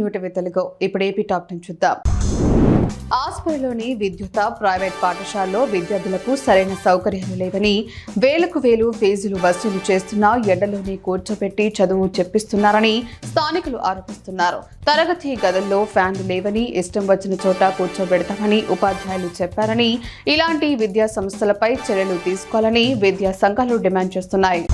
New TV Telugu. ఇప్పుడు AP top 10 చూద్దాం. ఆస్పరిలోని విద్యుత private పాఠశాలలో విద్యార్థులకు సరైన సౌకర్యాలు లేవని, వేలకు వేలు ఫీజులు వసూలు చేస్తున్నా ఎండలోనే కూర్చోబెట్టి చదువు చెప్పిస్తున్నారని స్థానికులు ఆరోపిస్తున్నారు. తరగతి గదుల్లో ఫ్యాన్లు లేవని, ఇష్టం వచ్చిన చోట కూర్చోబెడతామని ఉపాధ్యాయులు చెప్పారని, ఇలాంటి విద్యా సంస్థలపై చర్యలు తీసుకోవాలని విద్యా సంఘాలు డిమాండ్ చేస్తున్నాయి.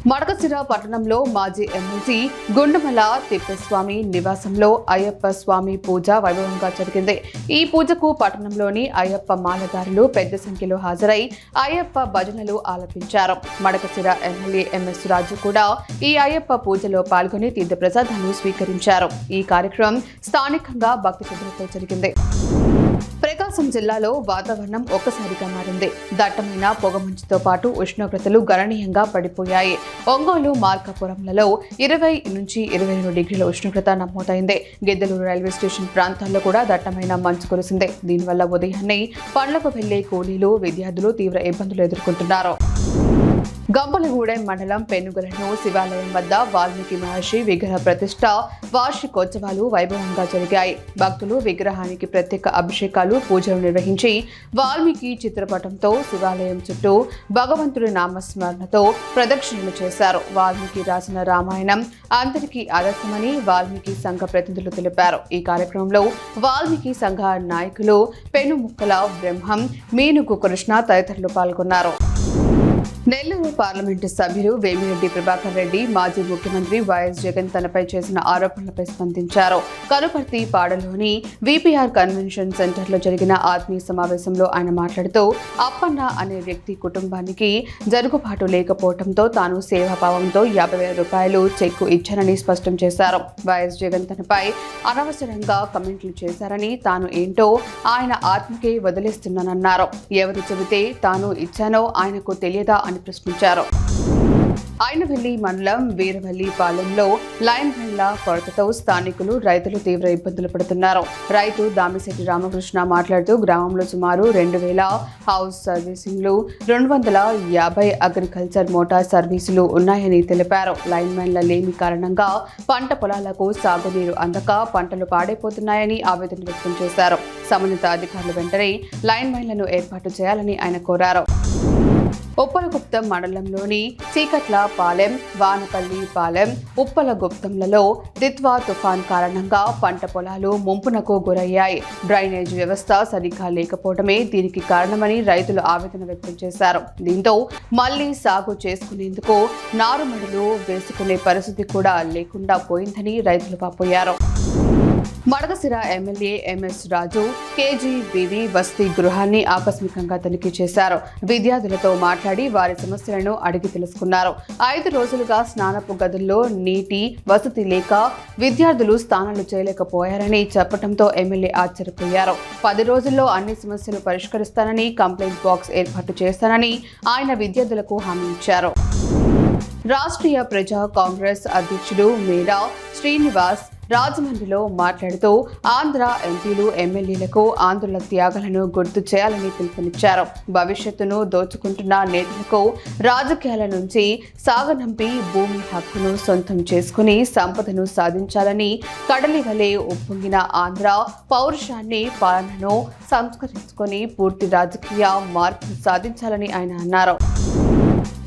మడకశిర పట్టణంలో మాజీ ఎమ్మెల్సీ గుండుమల తిప్పస్వామి నివాసంలో అయ్యప్ప స్వామి పూజ వైభవంగా జరిగింది. ఈ పూజకు పట్టణంలోని అయ్యప్ప మాలదారులు పెద్ద సంఖ్యలో హాజరై అయ్యప్ప భజనలు ఆలపించారు. మడకశిర ఎమ్మెల్యే ఎంఎస్ రాజు కూడా ఈ అయ్యప్ప పూజలో పాల్గొని తీర్థ ప్రసాదాలు స్వీకరించారు. ఈ కార్యక్రమం స్థానికంగా భక్తి శ్రద్ధలతో జరిగింది. ప్రకాశం జిల్లాలో వాతావరణం ఒక్కసారిగా మారింది. దట్టమైన పొగమంచుతో పాటు ఉష్ణోగ్రతలు గణనీయంగా పడిపోయాయి. ఒంగోలు, మార్కాపురంలలో 20 నుంచి 22 డిగ్రీల ఉష్ణోగ్రత నమోదైంది. గిద్దలూరు రైల్వే స్టేషన్ ప్రాంతాల్లో కూడా దట్టమైన మంచు కురిసింది. దీనివల్ల ఉదయాన్నే పనులకు వెళ్లే కూలీలు, విద్యార్థులు తీవ్ర ఇబ్బందులు ఎదుర్కొంటున్నారు. గంపలగూడెం మండలం పెనుగలను శివాలయం వద్ద వాల్మీకి మహర్షి విగ్రహ ప్రతిష్ట వార్షికోత్సవాలు వైభవంగా జరిగాయి. భక్తులు విగ్రహానికి ప్రత్యేక అభిషేకాలు, పూజలు నిర్వహించి వాల్మీకి చిత్రపటంతో శివాలయం చుట్టూ భగవంతుడి నామస్మరణతో ప్రదక్షిణలు చేశారు. వాల్మీకి రాసిన రామాయణం అందరికీ ఆదర్శమని వాల్మీకి సంఘ ప్రతినిధులు తెలిపారు. ఈ కార్యక్రమంలో వాల్మీకి సంఘ నాయకులు పెనుముక్కల బ్రహ్మం, మీనుగు కృష్ణ తదితరులు పాల్గొన్నారు. నెల్లూరు పార్లమెంటు సభ్యులు వేమిరెడ్డి ప్రభాకర్ రెడ్డి మాజీ ముఖ్యమంత్రి వైఎస్ జగన్ తనపై చేసిన ఆరోపణలపై స్పందించారు. కనుపర్తి పాడలోని విపిఆర్ కన్వెన్షన్ సెంటర్లో జరిగిన ఆత్మీయ సమావేశంలో ఆయన మాట్లాడుతూ, అప్పన్న అనే వ్యక్తి కుటుంబానికి జరుగుబాటు లేకపోవడంతో తాను సేవాభావంతో 50,000 రూపాయలు చెక్కు ఇచ్చానని స్పష్టం చేశారు. వైఎస్ జగన్ తనపై అనవసరంగా కమెంట్లు చేశారని, తాను ఏంటో ఆయన ఆత్మకే వదిలేస్తున్నానన్నారు. ఎవరు చెబితే తాను ఇచ్చానో ఆయనకు తెలియదా అని ప్రశ్నించారు. ఐనవెల్లి మండలం వీరవల్లిపాలెంలో లైన్ మైన్ల కొరతతో స్థానికులు, రైతులు తీవ్ర ఇబ్బందులు పడుతున్నారు. రైతు దామిశెట్టి రామకృష్ణ మాట్లాడుతూ, గ్రామంలో సుమారు 2,000 హౌస్ సర్వీసింగ్లు, 250 అగ్రికల్చర్ మోటార్ సర్వీసులు ఉన్నాయని తెలిపారు. లైన్ మైన్ల లేమి కారణంగా పంట పొలాలకు సాగునీరు అందక పంటలు పాడైపోతున్నాయని ఆవేదన వ్యక్తం చేశారు. సంబంధిత అధికారులు వెంటనే లైన్ మైన్లను ఏర్పాటు చేయాలని ఆయన కోరారు. ఉప్పలగుప్తం మండలంలోని చీకట్ల పాలెం, వానపల్లి పాలెం, ఉప్పలగుప్తంలలో దిత్వా తుఫాన్ కారణంగా పంట పొలాలు ముంపునకు గురయ్యాయి. డ్రైనేజ్ వ్యవస్థ సరిగ్గా లేకపోవడమే దీనికి కారణమని రైతులు ఆవేదన వ్యక్తం చేశారు. దీంతో మళ్లీ సాగు చేసుకునేందుకు నారుమడులు వేసుకునే పరిస్థితి కూడా లేకుండా పోయిందని రైతులు వాపోయారు. మడకశిర ఎమ్మెల్యే ఎంఎస్ రాజు కేజీబీవీ వసతి గృహాన్ని ఆకస్మికంగా తనిఖీ చేశారు. విద్యార్థులతో మాట్లాడి వారి సమస్యలను అడిగి తెలుసుకున్నారు. 5 రోజులుగా స్నానపు గదుల్లో నీటి వసతి లేక విద్యార్థులు స్నానాలు చేయలేకపోయారని చెప్పడంతో ఎమ్మెల్యే ఆశ్చర్యపోయారు. 10 రోజుల్లో అన్ని సమస్యలు పరిష్కరిస్తానని, కంప్లైంట్ బాక్స్ ఏర్పాటు చేస్తానని ఆయన విద్యార్థులకు హామీ ఇచ్చారు. రాష్ట్రీయ ప్రజా కాంగ్రెస్ అధ్యక్షుడు మేడా శ్రీనివాస్ రాజమండ్రిలో మాట్లాడుతూ, ఆంధ్ర ఎంపీలు, ఎమ్మెల్యేలకు ఆంధ్రుల త్యాగాలను గుర్తు చేయాలని పిలుపునిచ్చారు. భవిష్యత్తును దోచుకుంటున్న నేతలకు రాజకీయాల నుంచి సాగనంపి భూమి హక్కును సొంతం చేసుకుని సంపదను సాధించాలని, కడలి వలె ఉప్పొంగిన ఆంధ్ర పౌరుషాన్ని, పాలనను సంస్కరించుకొని పూర్తి రాజకీయ మార్పును సాధించాలని ఆయన అన్నారు.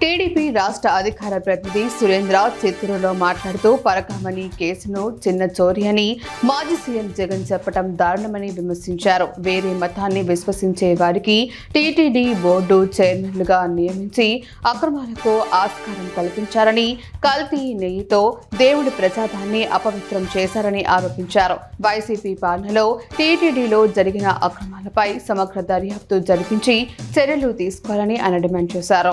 టీడీపీ రాష్ట్ర అధికార ప్రతినిధి సురేంద్ర చిత్తూరులో మాట్లాడుతూ, పరకామణి కేసును చిన్న చోరీ అని మాజీ సీఎం జగన్ చెప్పడం దారుణమని విమర్శించారు. వేరే మతాన్ని విశ్వసించే వారికి టీటీడీ బోర్డు చైర్మన్లుగా నియమించి అక్రమాలకు ఆస్కారం కల్పించారని, కల్తీ నెయ్యితో దేవుడి ప్రసాదాన్ని అపవిత్రం చేశారని ఆరోపించారు. వైసీపీ పాలనలో టీటీడీలో జరిగిన అక్రమాలపై సమగ్ర దర్యాప్తు జరిపించి చర్యలు తీసుకోవాలని ఆయన డిమాండ్ చేశారు.